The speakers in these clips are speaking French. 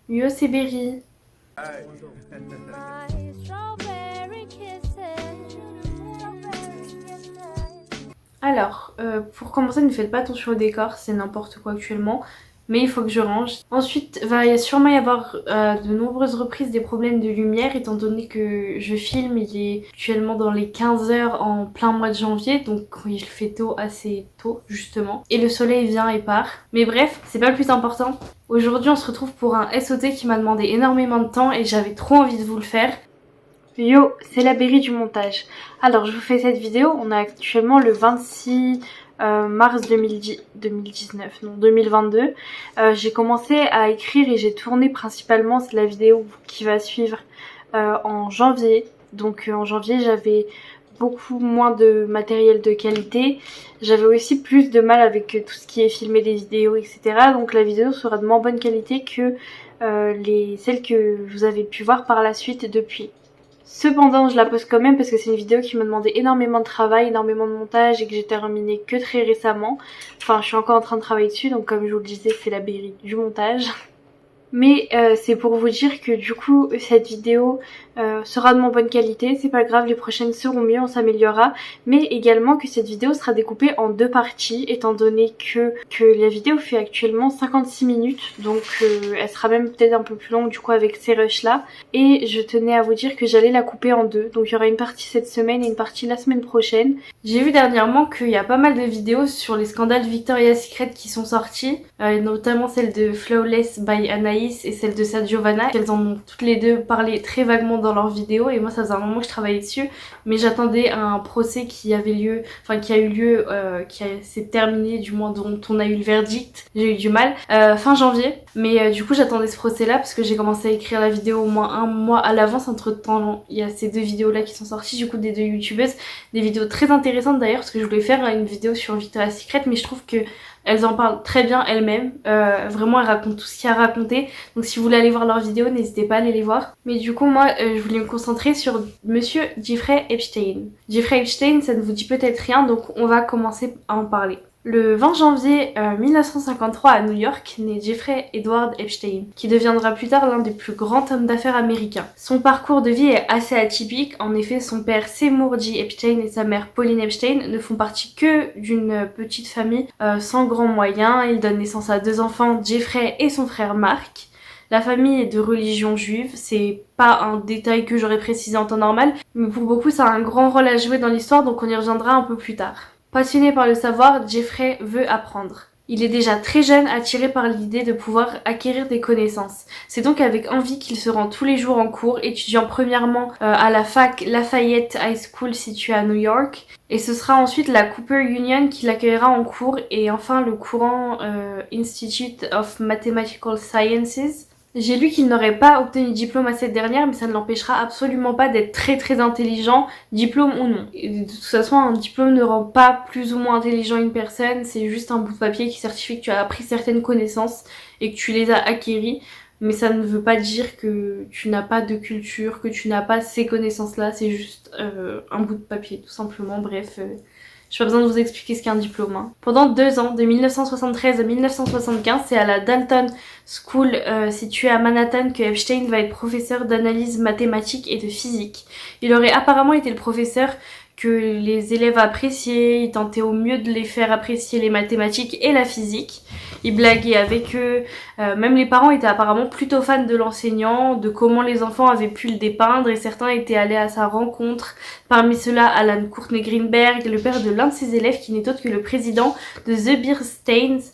Yo, c'est Berry. Alors, pour commencer, ne faites pas attention au décor, c'est n'importe quoi actuellement. Mais il faut que je range. Ensuite, va sûrement y avoir de nombreuses reprises des problèmes de lumière étant donné que je filme, il est actuellement dans les 15 heures en plein mois de janvier, donc il fait tôt, assez tôt justement. Et le soleil vient et part. Mais bref, c'est pas le plus important. Aujourd'hui, on se retrouve pour un SOT qui m'a demandé énormément de temps et j'avais trop envie de vous le faire. Yo, c'est la Berry du montage. Alors, je vous fais cette vidéo, on est actuellement le 26 mars 2019, non 2022. J'ai commencé à écrire et j'ai tourné principalement, c'est la vidéo qui va suivre en janvier. Donc en janvier, j'avais beaucoup moins de matériel de qualité. J'avais aussi plus de mal avec tout ce qui est filmé des vidéos, etc. Donc la vidéo sera de moins bonne qualité que celles que vous avez pu voir par la suite depuis. Cependant, je la poste quand même parce que c'est une vidéo qui m'a demandé énormément de travail, énormément de montage et que j'ai terminé que très récemment. Enfin, je suis encore en train de travailler dessus, donc comme je vous le disais, c'est la Berry du montage. Mais c'est pour vous dire que du coup cette vidéo sera de moins bonne qualité, c'est pas grave, les prochaines seront mieux, on s'améliorera, mais également que cette vidéo sera découpée en deux parties étant donné que la vidéo fait actuellement 56 minutes, donc elle sera même peut-être un peu plus longue du coup avec ces rushs là, et je tenais à vous dire que j'allais la couper en deux, donc il y aura une partie cette semaine et une partie la semaine prochaine. J'ai vu dernièrement qu'il y a pas mal de vidéos sur les scandales Victoria's Secret qui sont sortis, notamment celle de Flawless by Anaïs et celle de Sa Giovanna. Elles en ont toutes les deux parlé très vaguement dans leurs vidéos et moi ça faisait un moment que je travaillais dessus, mais j'attendais un procès qui avait lieu, enfin qui a eu lieu, s'est terminé du moins, dont on a eu le verdict. J'ai eu du mal fin janvier, mais du coup j'attendais ce procès là parce que j'ai commencé à écrire la vidéo au moins un mois à l'avance. Entre temps il y a ces deux vidéos là qui sont sorties du coup des deux youtubeuses, des vidéos très intéressantes d'ailleurs parce que je voulais faire une vidéo sur Victoria's Secret, mais je trouve que elles en parlent très bien elles-mêmes, vraiment elles racontent tout ce qu'il y a à raconter, donc si vous voulez aller voir leurs vidéos, n'hésitez pas à aller les voir. Mais du coup moi je voulais me concentrer sur monsieur Jeffrey Epstein. Jeffrey Epstein, ça ne vous dit peut-être rien, donc on va commencer à en parler. Le 20 janvier 1953 à New York naît Jeffrey Edward Epstein, qui deviendra plus tard l'un des plus grands hommes d'affaires américains. Son parcours de vie est assez atypique, en effet son père Seymour G. Epstein et sa mère Pauline Epstein ne font partie que d'une petite famille sans grands moyens. Ils donnent naissance à deux enfants, Jeffrey et son frère Mark. La famille est de religion juive, c'est pas un détail que j'aurais précisé en temps normal, mais pour beaucoup ça a un grand rôle à jouer dans l'histoire, donc on y reviendra un peu plus tard. Passionné par le savoir, Jeffrey veut apprendre. Il est déjà très jeune attiré par l'idée de pouvoir acquérir des connaissances. C'est donc avec envie qu'il se rend tous les jours en cours, étudiant premièrement à la fac Lafayette High School située à New York, et ce sera ensuite la Cooper Union qui l'accueillera en cours, et enfin le courant Institute of Mathematical Sciences. J'ai lu qu'il n'aurait pas obtenu diplôme à cette dernière, mais ça ne l'empêchera absolument pas d'être très très intelligent, diplôme ou non. Et de toute façon, un diplôme ne rend pas plus ou moins intelligent une personne, c'est juste un bout de papier qui certifie que tu as appris certaines connaissances et que tu les as acquéries. Mais ça ne veut pas dire que tu n'as pas de culture, que tu n'as pas ces connaissances-là, c'est juste un bout de papier, tout simplement. Bref, j'ai pas besoin de vous expliquer ce qu'est un diplôme. Hein. Pendant 2 ans, de 1973 à 1975, c'est à la Dalton School située à Manhattan que Epstein va être professeur d'analyse mathématique et de physique. Il aurait apparemment été le professeur que les élèves appréciaient, il tentait au mieux de les faire apprécier les mathématiques et la physique. Il blaguait avec eux, même les parents étaient apparemment plutôt fans de l'enseignant, de comment les enfants avaient pu le dépeindre et certains étaient allés à sa rencontre. Parmi ceux-là, Alan Courtney Greenberg, le père de l'un de ses élèves qui n'est autre que le président de The Beer Stearns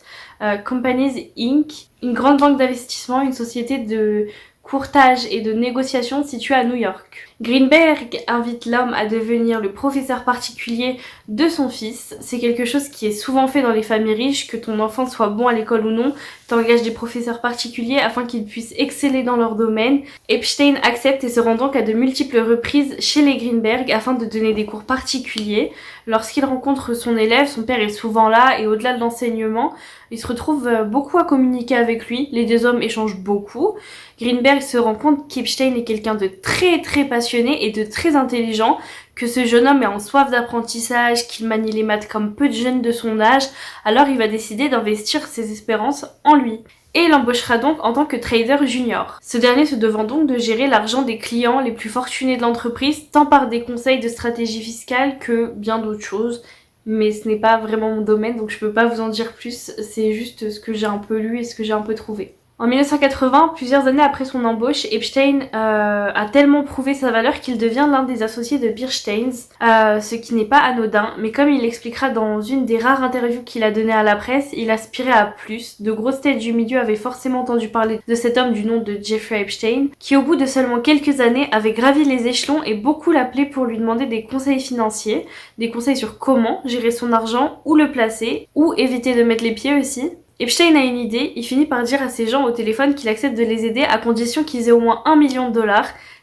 Companies Inc., une grande banque d'investissement, une société de courtage et de négociation située à New York. Greenberg invite l'homme à devenir le professeur particulier de son fils. C'est quelque chose qui est souvent fait dans les familles riches, que ton enfant soit bon à l'école ou non, t'engages des professeurs particuliers afin qu'ils puissent exceller dans leur domaine. Epstein accepte et se rend donc à de multiples reprises chez les Greenberg afin de donner des cours particuliers. Lorsqu'il rencontre son élève, son père est souvent là et au-delà de l'enseignement, il se retrouve beaucoup à communiquer avec lui. Les deux hommes échangent beaucoup. Greenberg se rend compte qu'Epstein est quelqu'un de très très passionné et de très intelligent, que ce jeune homme est en soif d'apprentissage, qu'il manie les maths comme peu de jeunes de son âge, alors il va décider d'investir ses espérances en lui. et l'embauchera donc en tant que trader junior. Ce dernier se devant donc de gérer l'argent des clients les plus fortunés de l'entreprise, tant par des conseils de stratégie fiscale que bien d'autres choses. Mais ce n'est pas vraiment mon domaine, donc je peux pas vous en dire plus, c'est juste ce que j'ai un peu lu et ce que j'ai un peu trouvé. En 1980, plusieurs années après son embauche, Epstein a tellement prouvé sa valeur qu'il devient l'un des associés de Bear Stearns, ce qui n'est pas anodin, mais comme il l'expliquera dans une des rares interviews qu'il a données à la presse, il aspirait à plus. De grosses têtes du milieu avaient forcément entendu parler de cet homme du nom de Jeffrey Epstein, qui au bout de seulement quelques années avait gravi les échelons et beaucoup l'appelaient pour lui demander des conseils financiers, des conseils sur comment gérer son argent, où le placer, où éviter de mettre les pieds aussi. Epstein a une idée, il finit par dire à ces gens au téléphone qu'il accepte de les aider à condition qu'ils aient au moins $1 million.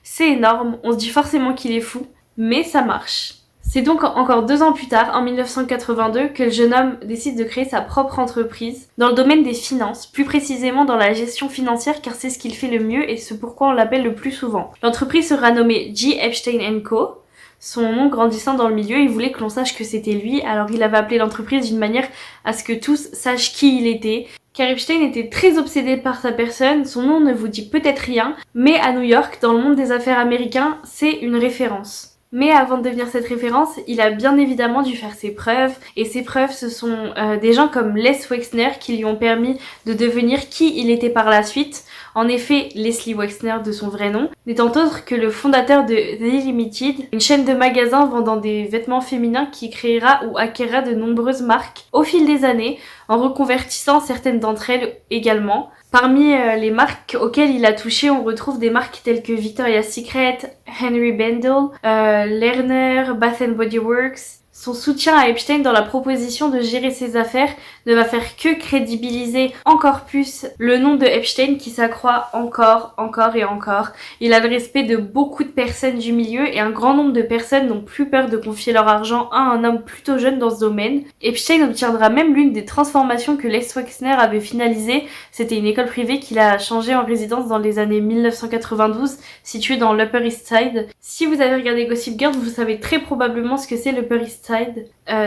C'est énorme, on se dit forcément qu'il est fou, mais ça marche. C'est donc encore 2 ans plus tard, en 1982, que le jeune homme décide de créer sa propre entreprise dans le domaine des finances, plus précisément dans la gestion financière car c'est ce qu'il fait le mieux et c'est pourquoi on l'appelle le plus souvent. L'entreprise sera nommée G. Epstein & Co. Son nom grandissant dans le milieu, il voulait que l'on sache que c'était lui, alors il avait appelé l'entreprise d'une manière à ce que tous sachent qui il était. Car Epstein était très obsédé par sa personne, son nom ne vous dit peut-être rien, mais à New York, dans le monde des affaires américains, c'est une référence. Mais avant de devenir cette référence, il a bien évidemment dû faire ses preuves, et ses preuves ce sont des gens comme Les Wexner qui lui ont permis de devenir qui il était par la suite. En effet, Leslie Wexner de son vrai nom, n'étant autre que le fondateur de The Limited, une chaîne de magasins vendant des vêtements féminins qui créera ou acquérera de nombreuses marques au fil des années, en reconvertissant certaines d'entre elles également. Parmi les marques auxquelles il a touché, on retrouve des marques telles que Victoria's Secret, Henry Bendel, Lerner, Bath & Body Works. Son soutien à Epstein dans la proposition de gérer ses affaires ne va faire que crédibiliser encore plus le nom de Epstein qui s'accroît encore et encore. Il a le respect de beaucoup de personnes du milieu et un grand nombre de personnes n'ont plus peur de confier leur argent à un homme plutôt jeune dans ce domaine. Epstein obtiendra même l'une des transformations que Les Wexner avait finalisées. C'était une école privée qu'il a changée en résidence dans les années 1992, située dans l'Upper East Side. Si vous avez regardé Gossip Girl, vous savez très probablement ce que c'est l'Upper East Side.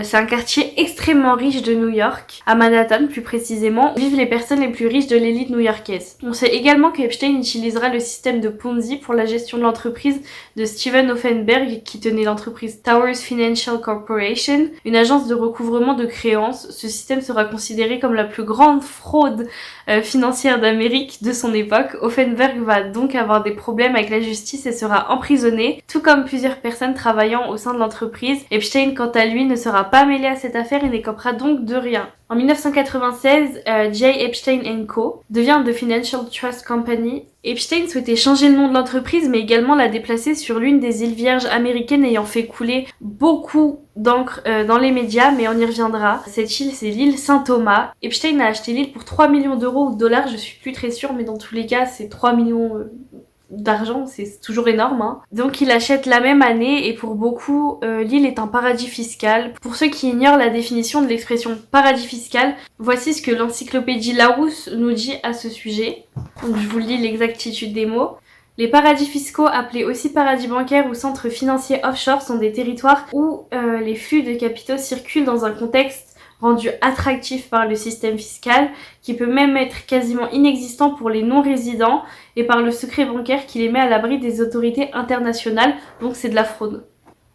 C'est un quartier extrêmement riche de New York, à Manhattan plus précisément, où vivent les personnes les plus riches de l'élite new-yorkaise. On sait également que Epstein utilisera le système de Ponzi pour la gestion de l'entreprise de Steven Hoffenberg qui tenait l'entreprise Towers Financial Corporation, une agence de recouvrement de créances. Ce système sera considéré comme la plus grande fraude financière d'Amérique de son époque. Hoffenberg va donc avoir des problèmes avec la justice et sera emprisonné, tout comme plusieurs personnes travaillant au sein de l'entreprise. Epstein, quant à lui, ne sera pas mêlé à cette affaire et n'écopera donc de rien. En 1996, J. Epstein & Co. devient The Financial Trust Company. Epstein souhaitait changer le nom de l'entreprise mais également la déplacer sur l'une des îles Vierges américaines ayant fait couler beaucoup d'encre dans les médias, mais on y reviendra. Cette île, c'est l'île Saint-Thomas. Epstein a acheté l'île pour 3 millions d'euros ou de dollars, je suis plus très sûre, mais dans tous les cas, c'est 3 millions d'argent, c'est toujours énorme, hein. Donc il achète la même année et pour beaucoup, l'île est un paradis fiscal. Pour ceux qui ignorent la définition de l'expression paradis fiscal, voici ce que l'encyclopédie Larousse nous dit à ce sujet. Donc je vous lis l'exactitude des mots. Les paradis fiscaux, appelés aussi paradis bancaires ou centres financiers offshore, sont des territoires où les flux de capitaux circulent dans un contexte rendu attractif par le système fiscal, qui peut même être quasiment inexistant pour les non-résidents, et par le secret bancaire qui les met à l'abri des autorités internationales, donc c'est de la fraude.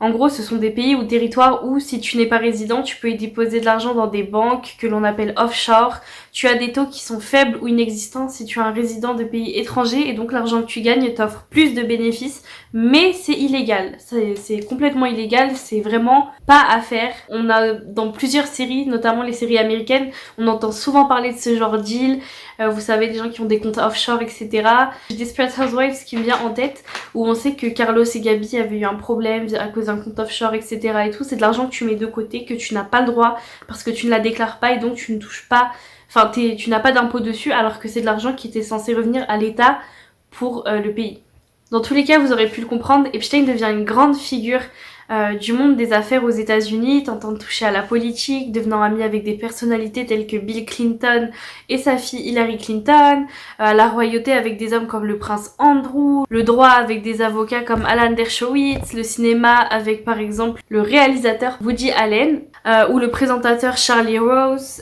En gros, ce sont des pays ou territoires où, si tu n'es pas résident, tu peux y déposer de l'argent dans des banques que l'on appelle offshore. Tu as des taux qui sont faibles ou inexistants si tu es un résident de pays étrangers et donc l'argent que tu gagnes t'offre plus de bénéfices, mais c'est illégal. C'est complètement illégal, c'est vraiment pas à faire. On a dans plusieurs séries, notamment les séries américaines, on entend souvent parler de ce genre deal. Vous savez, des gens qui ont des comptes offshore, etc. J'ai Desperate Housewives qui me vient en tête, où on sait que Carlos et Gabi avaient eu un problème à cause d'un compte offshore, etc. et tout. C'est de l'argent que tu mets de côté, que tu n'as pas le droit, parce que tu ne la déclares pas et donc tu ne touches pas, enfin tu n'as pas d'impôt dessus, alors que c'est de l'argent qui était censé revenir à l'État pour le pays. Dans tous les cas, vous aurez pu le comprendre, Epstein devient une grande figure du monde des affaires aux États-Unis, tentant de toucher à la politique, devenant ami avec des personnalités telles que Bill Clinton et sa fille Hillary Clinton, la royauté avec des hommes comme le prince Andrew, le droit avec des avocats comme Alan Dershowitz, le cinéma avec par exemple le réalisateur Woody Allen. ou le présentateur Charlie Rose,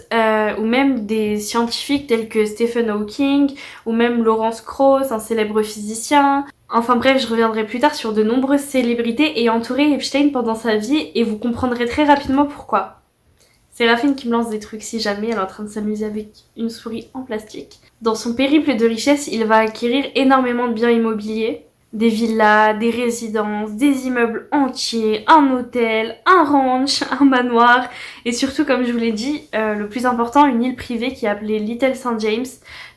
ou même des scientifiques tels que Stephen Hawking, ou même Lawrence Krauss, un célèbre physicien. Enfin bref, je reviendrai plus tard sur de nombreuses célébrités ayant entouré Epstein pendant sa vie et vous comprendrez très rapidement pourquoi. C'est Raffine qui me lance des trucs si jamais elle est en train de s'amuser avec une souris en plastique. Dans son périple de richesse, il va acquérir énormément de biens immobiliers. Des villas, des résidences, des immeubles entiers, un hôtel, un ranch, un manoir et surtout, comme je vous l'ai dit, le plus important, une île privée qui est appelée Little St. James.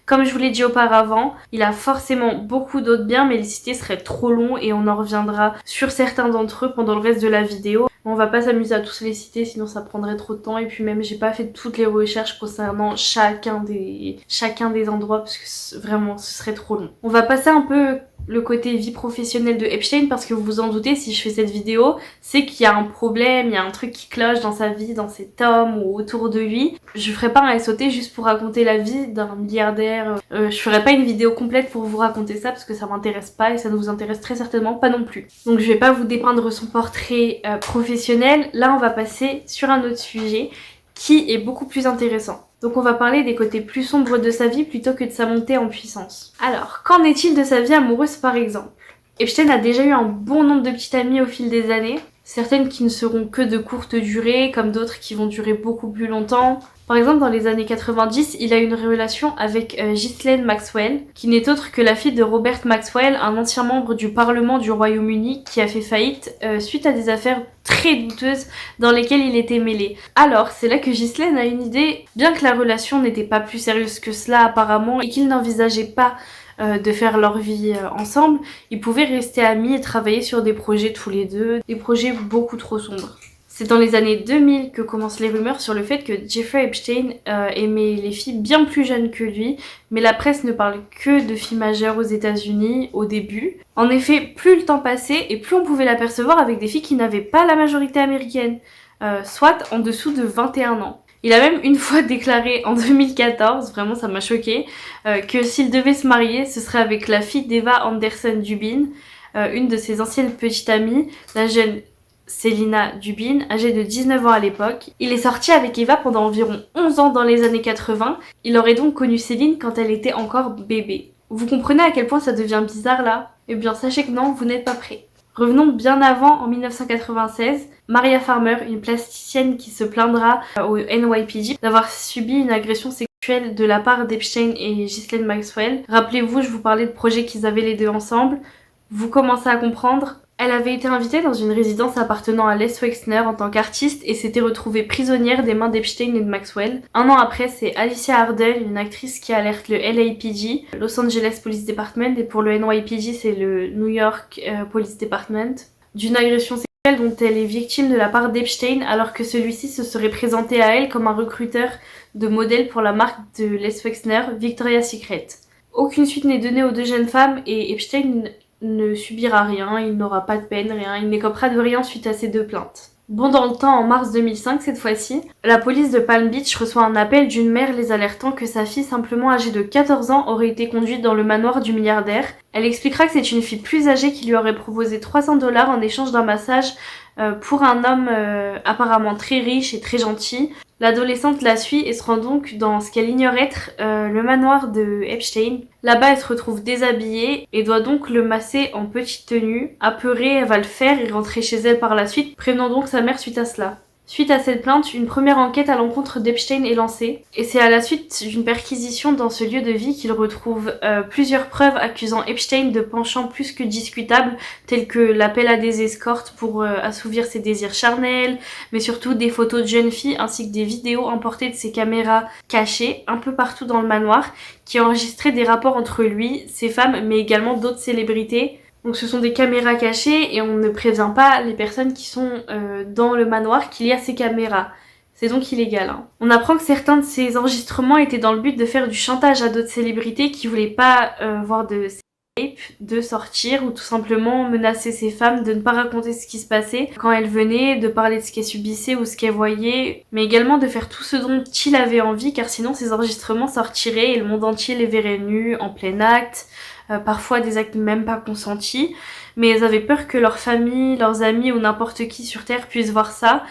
Comme je vous l'ai dit auparavant, il a forcément beaucoup d'autres biens mais les citer serait trop long et on en reviendra sur certains d'entre eux pendant le reste de la vidéo. On va pas s'amuser à tous les citer sinon ça prendrait trop de temps et puis même j'ai pas fait toutes les recherches concernant chacun des endroits parce que vraiment ce serait trop long. On va passer un peu le côté vie professionnelle de Epstein parce que vous vous en doutez si je fais cette vidéo, c'est qu'il y a un problème, il y a un truc qui cloche dans sa vie, dans cet homme ou autour de lui. Je ferai pas un SOT juste pour raconter la vie d'un milliardaire. Je ferai pas une vidéo complète pour vous raconter ça parce que ça m'intéresse pas et ça ne vous intéresse très certainement pas non plus. Donc je vais pas vous dépeindre son portrait professionnel. Là on va passer sur un autre sujet qui est beaucoup plus intéressant. Donc on va parler des côtés plus sombres de sa vie plutôt que de sa montée en puissance. Alors, qu'en est-il de sa vie amoureuse par exemple? Epstein a déjà eu un bon nombre de petites amies au fil des années, certaines qui ne seront que de courte durée, comme d'autres qui vont durer beaucoup plus longtemps. Par exemple, dans les années 90, il a une relation avec Ghislaine Maxwell, qui n'est autre que la fille de Robert Maxwell, un ancien membre du Parlement du Royaume-Uni qui a fait faillite suite à des affaires très douteuses dans lesquelles il était mêlé. Alors, c'est là que Ghislaine a une idée, bien que la relation n'était pas plus sérieuse que cela apparemment, et qu'ils n'envisageaient pas de faire leur vie ensemble, ils pouvaient rester amis et travailler sur des projets tous les deux, des projets beaucoup trop sombres. C'est dans les années 2000 que commencent les rumeurs sur le fait que Jeffrey Epstein aimait les filles bien plus jeunes que lui, mais la presse ne parle que de filles majeures aux États-Unis au début. En effet, plus le temps passait et plus on pouvait l'apercevoir avec des filles qui n'avaient pas la majorité américaine, soit en dessous de 21 ans. Il a même une fois déclaré en 2014, vraiment ça m'a choqué, que s'il devait se marier, ce serait avec la fille d'Eva Anderson Dubin, une de ses anciennes petites amies, la jeune Selina Dubin, âgée de 19 ans à l'époque. Il est sorti avec Eva pendant environ 11 ans dans les années 80. Il aurait donc connu Céline quand elle était encore bébé. Vous comprenez à quel point ça devient bizarre là? Eh bien sachez que non, vous n'êtes pas prêts. Revenons bien avant, en 1996, Maria Farmer, une plasticienne qui se plaindra au NYPD d'avoir subi une agression sexuelle de la part d'Epstein et Ghislaine Maxwell. Rappelez-vous, je vous parlais de projets qu'ils avaient les deux ensemble. Vous commencez à comprendre. Elle avait été invitée dans une résidence appartenant à Les Wexner en tant qu'artiste et s'était retrouvée prisonnière des mains d'Epstein et de Maxwell. Un an après, c'est Alicia Ardell, une actrice qui alerte le LAPD, Los Angeles Police Department, et pour le NYPD, c'est le New York Police Department, d'une agression sexuelle dont elle est victime de la part d'Epstein alors que celui-ci se serait présenté à elle comme un recruteur de modèles pour la marque de Les Wexner, Victoria's Secret. Aucune suite n'est donnée aux deux jeunes femmes et Epstein ne subira rien, il n'aura pas de peine, rien, il n'écopera de rien suite à ces deux plaintes. Bon, dans le temps, en mars 2005 cette fois-ci, la police de Palm Beach reçoit un appel d'une mère les alertant que sa fille simplement âgée de 14 ans aurait été conduite dans le manoir du milliardaire. Elle expliquera que c'est une fille plus âgée qui lui aurait proposé 300 $ en échange d'un massage pour un homme apparemment très riche et très gentil. L'adolescente la suit et se rend donc dans ce qu'elle ignore être le manoir de Epstein. Là-bas, elle se retrouve déshabillée et doit donc le masser en petite tenue. Apeurée, elle va le faire et rentrer chez elle par la suite, prévenant donc sa mère suite à cela. Suite à cette plainte, une première enquête à l'encontre d'Epstein est lancée, et c'est à la suite d'une perquisition dans ce lieu de vie qu'il retrouve plusieurs preuves accusant Epstein de penchants plus que discutables, tels que l'appel à des escortes pour assouvir ses désirs charnels, mais surtout des photos de jeunes filles ainsi que des vidéos emportées de ses caméras cachées un peu partout dans le manoir, qui enregistraient des rapports entre lui, ses femmes, mais également d'autres célébrités. Donc ce sont des caméras cachées et on ne prévient pas les personnes qui sont dans le manoir qu'il y a ces caméras. C'est donc illégal. On apprend que certains de ces enregistrements étaient dans le but de faire du chantage à d'autres célébrités qui voulaient pas voir de ces tapes, de sortir ou tout simplement menacer ces femmes de ne pas raconter ce qui se passait quand elles venaient, de parler de ce qu'elles subissaient ou ce qu'elles voyaient, mais également de faire tout ce dont il avait envie car sinon ces enregistrements sortiraient et le monde entier les verrait nus en plein acte. Parfois des actes même pas consentis, mais elles avaient peur que leur famille, leurs amis ou n'importe qui sur Terre puisse voir ça,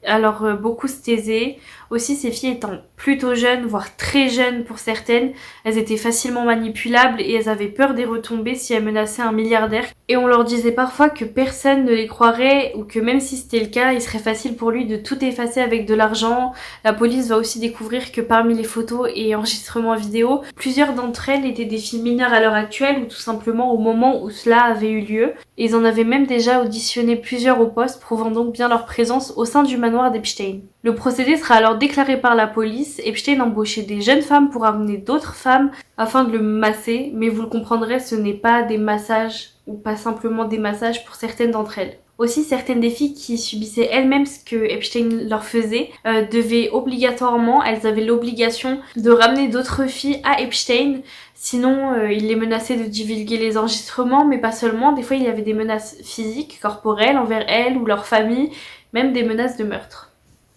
Alors beaucoup se taisaient. Aussi ces filles étant plutôt jeunes, voire très jeunes pour certaines, elles étaient facilement manipulables et elles avaient peur des retombées si elles menaçaient un milliardaire. Et on leur disait parfois que personne ne les croirait ou que même si c'était le cas, il serait facile pour lui de tout effacer avec de l'argent. La police va aussi découvrir que parmi les photos et enregistrements vidéo, plusieurs d'entre elles étaient des filles mineures à l'heure actuelle ou tout simplement au moment où cela avait eu lieu. Et ils en avaient même déjà auditionné plusieurs au poste, prouvant donc bien leur présence au sein du manoir d'Epstein. Le procédé sera alors déclaré par la police. Epstein embauchait des jeunes femmes pour amener d'autres femmes afin de le masser, mais vous le comprendrez, ce n'est pas des massages ou pas simplement des massages pour certaines d'entre elles. Aussi, certaines des filles qui subissaient elles-mêmes ce que Epstein leur faisait devaient obligatoirement, elles avaient l'obligation de ramener d'autres filles à Epstein. Sinon, il les menaçait de divulguer les enregistrements, mais pas seulement. Des fois, il y avait des menaces physiques, corporelles envers elles ou leur famille, même des menaces de meurtre.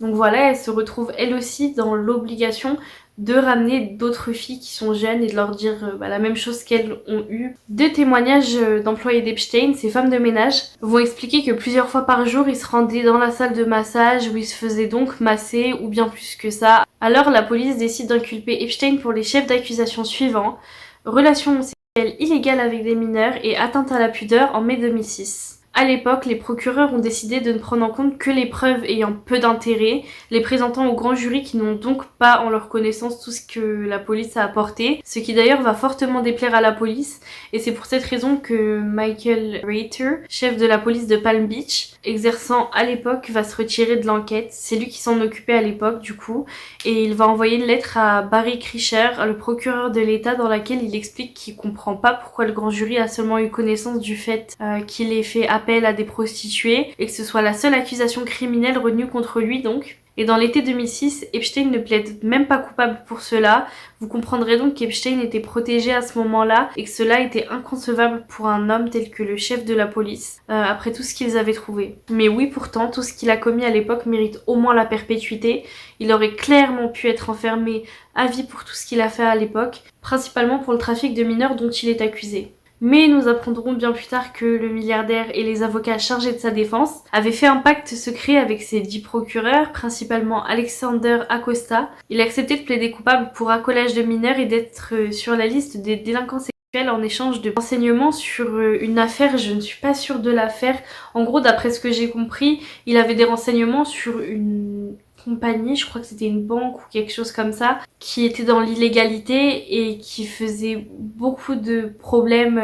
Donc voilà, elles se retrouvent elles aussi dans l'obligation de ramener d'autres filles qui sont jeunes et de leur dire la même chose qu'elles ont eu. Deux témoignages d'employés d'Epstein, ces femmes de ménage, vont expliquer que plusieurs fois par jour, ils se rendaient dans la salle de massage où ils se faisaient donc masser, ou bien plus que ça. Alors la police décide d'inculper Epstein pour les chefs d'accusation suivants: relations sexuelles illégales avec des mineurs et atteinte à la pudeur en mai 2006. À l'époque, les procureurs ont décidé de ne prendre en compte que les preuves ayant peu d'intérêt, les présentant au grand jury qui n'ont donc pas en leur connaissance tout ce que la police a apporté, ce qui d'ailleurs va fortement déplaire à la police, et c'est pour cette raison que Michael Reiter, chef de la police de Palm Beach, exerçant à l'époque, va se retirer de l'enquête. C'est lui qui s'en occupait à l'époque du coup, et il va envoyer une lettre à Barry Krischer, le procureur de l'État, dans laquelle il explique qu'il comprend pas pourquoi le grand jury a seulement eu connaissance du fait qu'il ait fait appel à des prostituées et que ce soit la seule accusation criminelle retenue contre lui donc. Et dans l'été 2006, Epstein ne plaide même pas coupable pour cela. Vous comprendrez donc qu'Epstein était protégé à ce moment-là et que cela était inconcevable pour un homme tel que le chef de la police, après tout ce qu'ils avaient trouvé. Mais oui, pourtant, tout ce qu'il a commis à l'époque mérite au moins la perpétuité. Il aurait clairement pu être enfermé à vie pour tout ce qu'il a fait à l'époque, principalement pour le trafic de mineurs dont il est accusé. Mais nous apprendrons bien plus tard que le milliardaire et les avocats chargés de sa défense avaient fait un pacte secret avec ses 10 procureurs, principalement Alexander Acosta. Il acceptait de plaider coupable pour accolage de mineurs et d'être sur la liste des délinquants sexuels en échange de renseignements sur une affaire. Je ne suis pas sûre de l'affaire. En gros, d'après ce que j'ai compris, il avait des renseignements sur une compagnie, je crois que c'était une banque ou quelque chose comme ça, qui était dans l'illégalité et qui faisait beaucoup de problèmes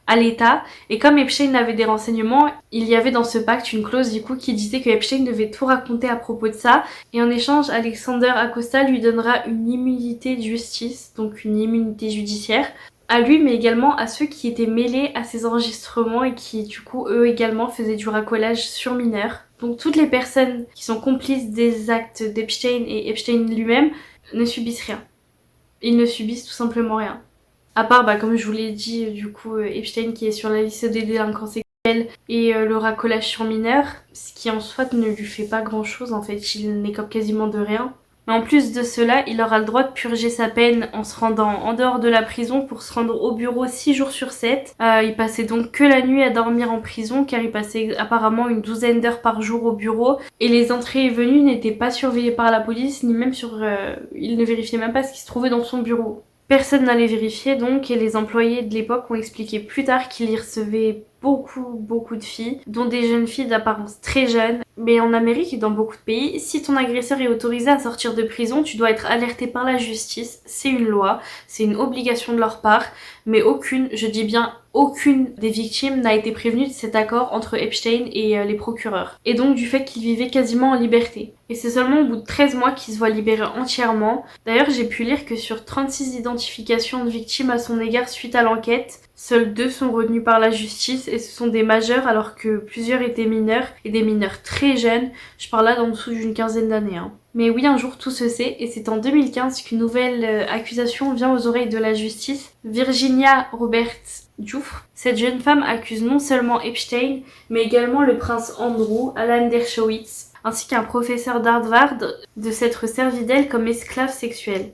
à l'État. Et comme Epstein avait des renseignements, il y avait dans ce pacte une clause du coup qui disait que Epstein devait tout raconter à propos de ça. Et en échange, Alexander Acosta lui donnera une immunité de justice, donc une immunité judiciaire, à lui mais également à ceux qui étaient mêlés à ces enregistrements et qui du coup eux également faisaient du racolage sur mineurs. Donc toutes les personnes qui sont complices des actes d'Epstein et Epstein lui-même ne subissent rien. Ils ne subissent tout simplement rien. À part, comme je vous l'ai dit, du coup, Epstein qui est sur la liste des délinquants sexuels et le racolage sur mineurs, ce qui en soi ne lui fait pas grand chose en fait, il n'écope quasiment de rien. Mais en plus de cela, il aura le droit de purger sa peine en se rendant en dehors de la prison pour se rendre au bureau 6 jours sur 7. Il passait donc que la nuit à dormir en prison car il passait apparemment une douzaine d'heures par jour au bureau et les entrées et venues n'étaient pas surveillées par la police ni même il ne vérifiait même pas ce qui se trouvait dans son bureau. Personne n'allait vérifier donc et les employés de l'époque ont expliqué plus tard qu'il y recevait beaucoup de filles, dont des jeunes filles d'apparence très jeune. Mais en Amérique et dans beaucoup de pays, si ton agresseur est autorisé à sortir de prison, tu dois être alerté par la justice, c'est une loi, c'est une obligation de leur part, mais aucune, je dis bien aucune des victimes n'a été prévenue de cet accord entre Epstein et les procureurs. Et donc du fait qu'il vivait quasiment en liberté. Et c'est seulement au bout de 13 mois qu'il se voit libéré entièrement. D'ailleurs, j'ai pu lire que sur 36 identifications de victimes à son égard suite à l'enquête, seuls 2 sont retenus par la justice et ce sont des majeurs alors que plusieurs étaient mineurs et des mineurs très jeunes. Je parle là d'en dessous d'une quinzaine d'années. Mais oui, un jour tout se sait et c'est en 2015 qu'une nouvelle accusation vient aux oreilles de la justice. Virginia Roberts Giuffre. Cette jeune femme accuse non seulement Epstein, mais également le prince Andrew, Alan Dershowitz, ainsi qu'un professeur d'Harvard de s'être servi d'elle comme esclave sexuelle.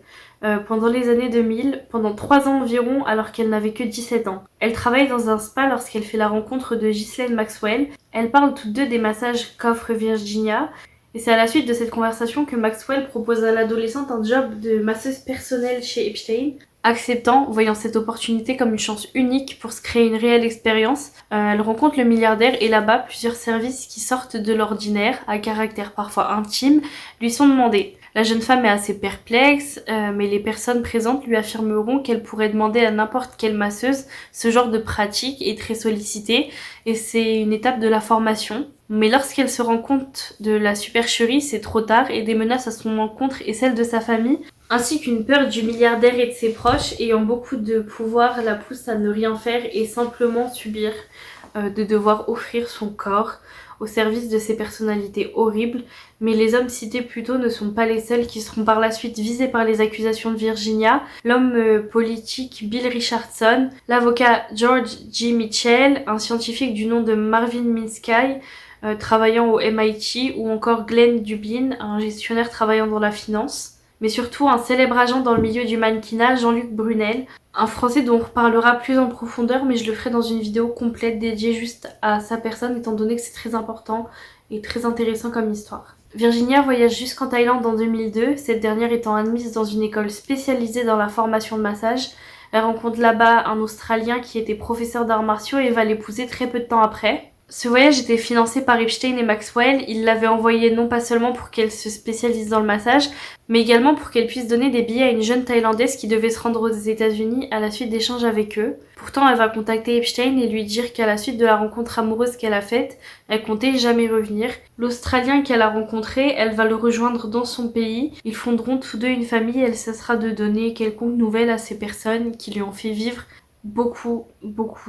Pendant les années 2000, pendant 3 ans environ, alors qu'elle n'avait que 17 ans. Elle travaille dans un spa lorsqu'elle fait la rencontre de Ghislaine Maxwell. Elles parlent toutes deux des massages qu'offre Virginia. Et c'est à la suite de cette conversation que Maxwell propose à l'adolescente un job de masseuse personnelle chez Epstein, acceptant, voyant cette opportunité comme une chance unique pour se créer une réelle expérience. Elle rencontre le milliardaire et là-bas, plusieurs services qui sortent de l'ordinaire, à caractère parfois intime, lui sont demandés. La jeune femme est assez perplexe, mais les personnes présentes lui affirmeront qu'elle pourrait demander à n'importe quelle masseuse. Ce genre de pratique est très sollicité et c'est une étape de la formation. Mais lorsqu'elle se rend compte de la supercherie, c'est trop tard et des menaces à son encontre et celles de sa famille, ainsi qu'une peur du milliardaire et de ses proches ayant beaucoup de pouvoir la pousse à ne rien faire et simplement subir, de devoir offrir son corps au service de ces personnalités horribles. Mais les hommes cités plus tôt ne sont pas les seuls qui seront par la suite visés par les accusations de Virginia. L'homme politique Bill Richardson, l'avocat George G. Mitchell, un scientifique du nom de Marvin Minsky, travaillant au MIT, ou encore Glenn Dubin, un gestionnaire travaillant dans la finance. Mais surtout un célèbre agent dans le milieu du mannequinat, Jean-Luc Brunel, un Français dont on reparlera plus en profondeur, mais je le ferai dans une vidéo complète dédiée juste à sa personne, étant donné que c'est très important et très intéressant comme histoire. Virginia voyage jusqu'en Thaïlande en 2002, cette dernière étant admise dans une école spécialisée dans la formation de massage. Elle rencontre là-bas un Australien qui était professeur d'arts martiaux et va l'épouser très peu de temps après. Ce voyage était financé par Epstein et Maxwell. Ils l'avaient envoyée non pas seulement pour qu'elle se spécialise dans le massage, mais également pour qu'elle puisse donner des billets à une jeune Thaïlandaise qui devait se rendre aux États-Unis à la suite d'échanges avec eux. Pourtant, elle va contacter Epstein et lui dire qu'à la suite de la rencontre amoureuse qu'elle a faite, elle comptait jamais revenir. L'Australien qu'elle a rencontré, elle va le rejoindre dans son pays. Ils fonderont tous deux une famille et elle cessera de donner quelconque nouvelle à ces personnes qui lui ont fait vivre beaucoup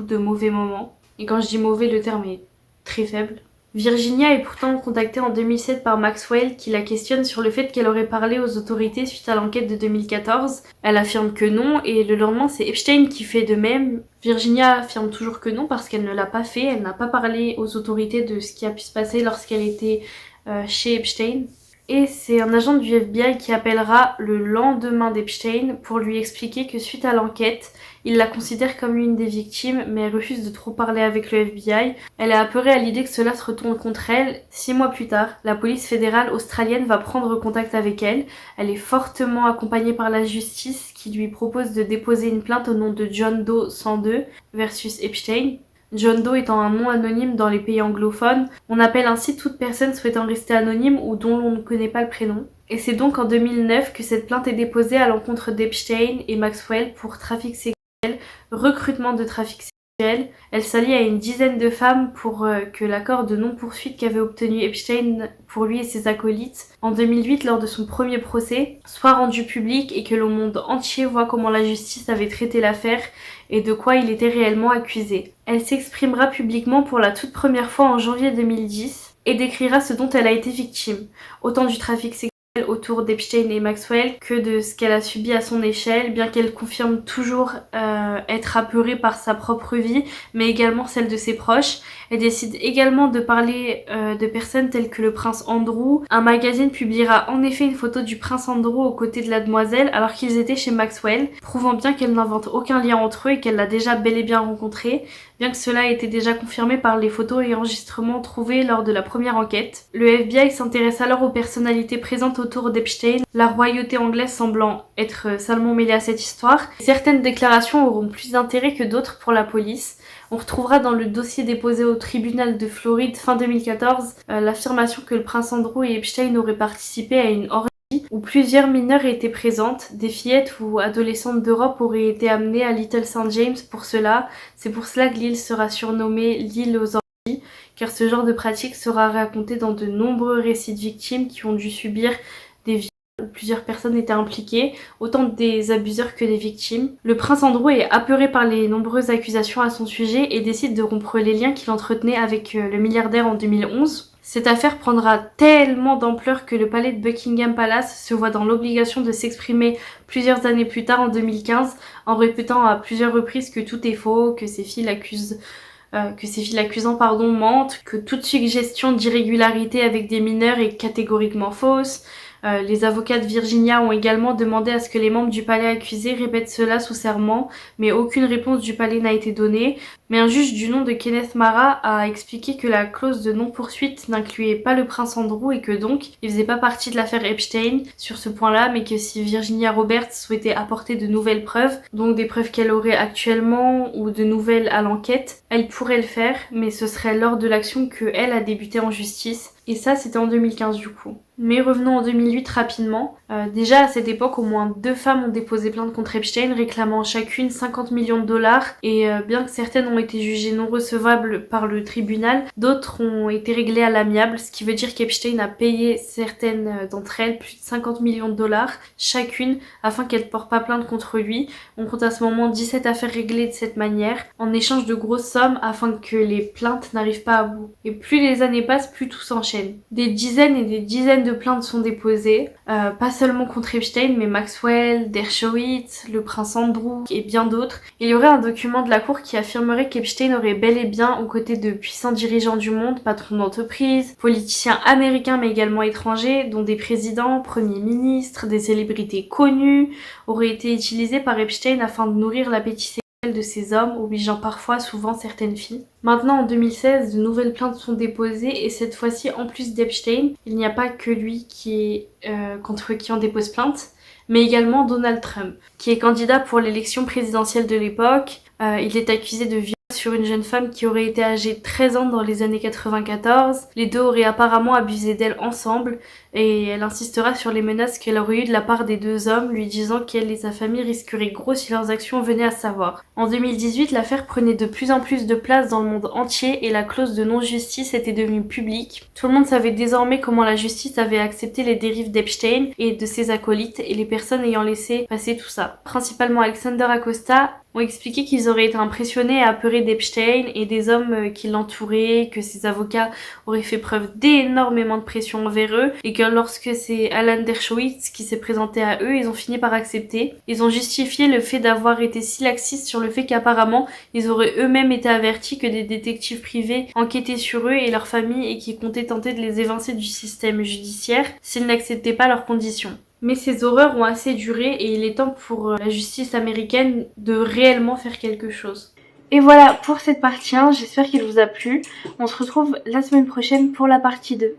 de mauvais moments. Et quand je dis mauvais, le terme est très faible. Virginia est pourtant contactée en 2007 par Maxwell qui la questionne sur le fait qu'elle aurait parlé aux autorités suite à l'enquête de 2014. Elle affirme que non et le lendemain c'est Epstein qui fait de même. Virginia affirme toujours que non parce qu'elle ne l'a pas fait, elle n'a pas parlé aux autorités de ce qui a pu se passer lorsqu'elle était chez Epstein. Et c'est un agent du FBI qui appellera le lendemain d'Epstein pour lui expliquer que suite à l'enquête, il la considère comme l'une des victimes, mais elle refuse de trop parler avec le FBI. Elle est apeurée à l'idée que cela se retourne contre elle. 6 mois plus tard, la police fédérale australienne va prendre contact avec elle. Elle est fortement accompagnée par la justice qui lui propose de déposer une plainte au nom de John Doe 102 versus Epstein. John Doe étant un nom anonyme dans les pays anglophones, on appelle ainsi toute personne souhaitant rester anonyme ou dont l'on ne connaît pas le prénom. Et c'est donc en 2009 que cette plainte est déposée à l'encontre d'Epstein et Maxwell pour trafic sexuel, recrutement de trafic sexuel. Elle s'allie à une dizaine de femmes pour que l'accord de non-poursuite qu'avait obtenu Epstein pour lui et ses acolytes en 2008 lors de son premier procès soit rendu public et que le monde entier voit comment la justice avait traité l'affaire et de quoi il était réellement accusé. Elle s'exprimera publiquement pour la toute première fois en janvier 2010 et décrira ce dont elle a été victime, autant du trafic sexuel autour d'Epstein et Maxwell que de ce qu'elle a subi à son échelle, bien qu'elle confirme toujours être apeurée par sa propre vie, mais également celle de ses proches. Elle décide également de parler de personnes telles que le prince Andrew. Un magazine publiera en effet une photo du prince Andrew aux côtés de la demoiselle alors qu'ils étaient chez Maxwell, prouvant bien qu'elle n'invente aucun lien entre eux et qu'elle l'a déjà bel et bien rencontré, bien que cela ait été déjà confirmé par les photos et enregistrements trouvés lors de la première enquête. Le FBI s'intéresse alors aux personnalités présentes autour d'Epstein, la royauté anglaise semblant être salement mêlée à cette histoire. Certaines déclarations auront plus d'intérêt que d'autres pour la police. On retrouvera dans le dossier déposé au tribunal de Floride fin 2014 l'affirmation que le prince Andrew et Epstein auraient participé à une orgie où plusieurs mineurs étaient présentes. Des fillettes ou adolescentes d'Europe auraient été amenées à Little St. James pour cela. C'est pour cela que l'île sera surnommée l'île aux orgies, car ce genre de pratique sera raconté dans de nombreux récits de victimes qui ont dû subir des viols où plusieurs personnes étaient impliquées, autant des abuseurs que des victimes. Le prince Andrew est apeuré par les nombreuses accusations à son sujet et décide de rompre les liens qu'il entretenait avec le milliardaire en 2011. Cette affaire prendra tellement d'ampleur que le palais de Buckingham Palace se voit dans l'obligation de s'exprimer plusieurs années plus tard en 2015 en répétant à plusieurs reprises que tout est faux, que ses filles l'accusant mentent, que toute suggestion d'irrégularité avec des mineurs est catégoriquement fausse. Les avocats de Virginia ont également demandé à ce que les membres du palais accusé répètent cela sous serment, mais aucune réponse du palais n'a été donnée. Mais un juge du nom de Kenneth Mara a expliqué que la clause de non-poursuite n'incluait pas le prince Andrew et que donc il faisait pas partie de l'affaire Epstein sur ce point-là, mais que si Virginia Roberts souhaitait apporter de nouvelles preuves, donc des preuves qu'elle aurait actuellement ou de nouvelles à l'enquête, elle pourrait le faire, mais ce serait lors de l'action qu'elle a débuté en justice. Et ça, c'était en 2015 du coup. Mais revenons en 2008 rapidement. Déjà à cette époque, au moins 2 femmes ont déposé plainte contre Epstein, réclamant chacune 50 millions de dollars. Et bien que certaines ont été jugées non recevables par le tribunal, d'autres ont été réglées à l'amiable, ce qui veut dire qu'Epstein a payé certaines d'entre elles plus de 50 millions de dollars chacune afin qu'elles ne portent pas plainte contre lui. On compte à ce moment 17 affaires réglées de cette manière, en échange de grosses sommes afin que les plaintes n'arrivent pas à bout. Et plus les années passent, plus tout s'enchaîne. Des dizaines et des dizaines de plaintes sont déposées, pas seulement contre Epstein, mais Maxwell, Dershowitz, le prince Andrew et bien d'autres. Il y aurait un document de la cour qui affirmerait qu'Epstein aurait bel et bien, aux côtés de puissants dirigeants du monde, patrons d'entreprises, politiciens américains mais également étrangers, dont des présidents, premiers ministres, des célébrités connues, aurait été utilisé par Epstein afin de nourrir l'appétit sexuel de ces hommes, obligeant parfois souvent certaines filles. Maintenant, en 2016, de nouvelles plaintes sont déposées et cette fois-ci, en plus d'Epstein, il n'y a pas que lui contre qui on dépose plainte, mais également Donald Trump, qui est candidat pour l'élection présidentielle de l'époque. Il est accusé de viol sur une jeune femme qui aurait été âgée de 13 ans dans les années 94. Les deux auraient apparemment abusé d'elle ensemble et elle insistera sur les menaces qu'elle aurait eues de la part des deux hommes, lui disant qu'elle et sa famille risqueraient gros si leurs actions venaient à savoir. En 2018, l'affaire prenait de plus en plus de place dans le monde entier et la clause de non-justice était devenue publique. Tout le monde savait désormais comment la justice avait accepté les dérives d'Epstein et de ses acolytes et les personnes ayant laissé passer tout ça. Principalement Alexander Acosta ont expliqué qu'ils auraient été impressionnés et apeurés d'Epstein et des hommes qui l'entouraient, que ses avocats auraient fait preuve d'énormément de pression envers eux et que lorsque c'est Alan Dershowitz qui s'est présenté à eux, ils ont fini par accepter. Ils ont justifié le fait d'avoir été si laxistes sur le fait qu'apparemment ils auraient eux-mêmes été avertis que des détectives privés enquêtaient sur eux et leurs familles et qui comptaient tenter de les évincer du système judiciaire s'ils n'acceptaient pas leurs conditions. Mais ces horreurs ont assez duré et il est temps pour la justice américaine de réellement faire quelque chose. Et voilà pour cette partie 1, j'espère qu'elle vous a plu. On se retrouve la semaine prochaine pour la partie 2.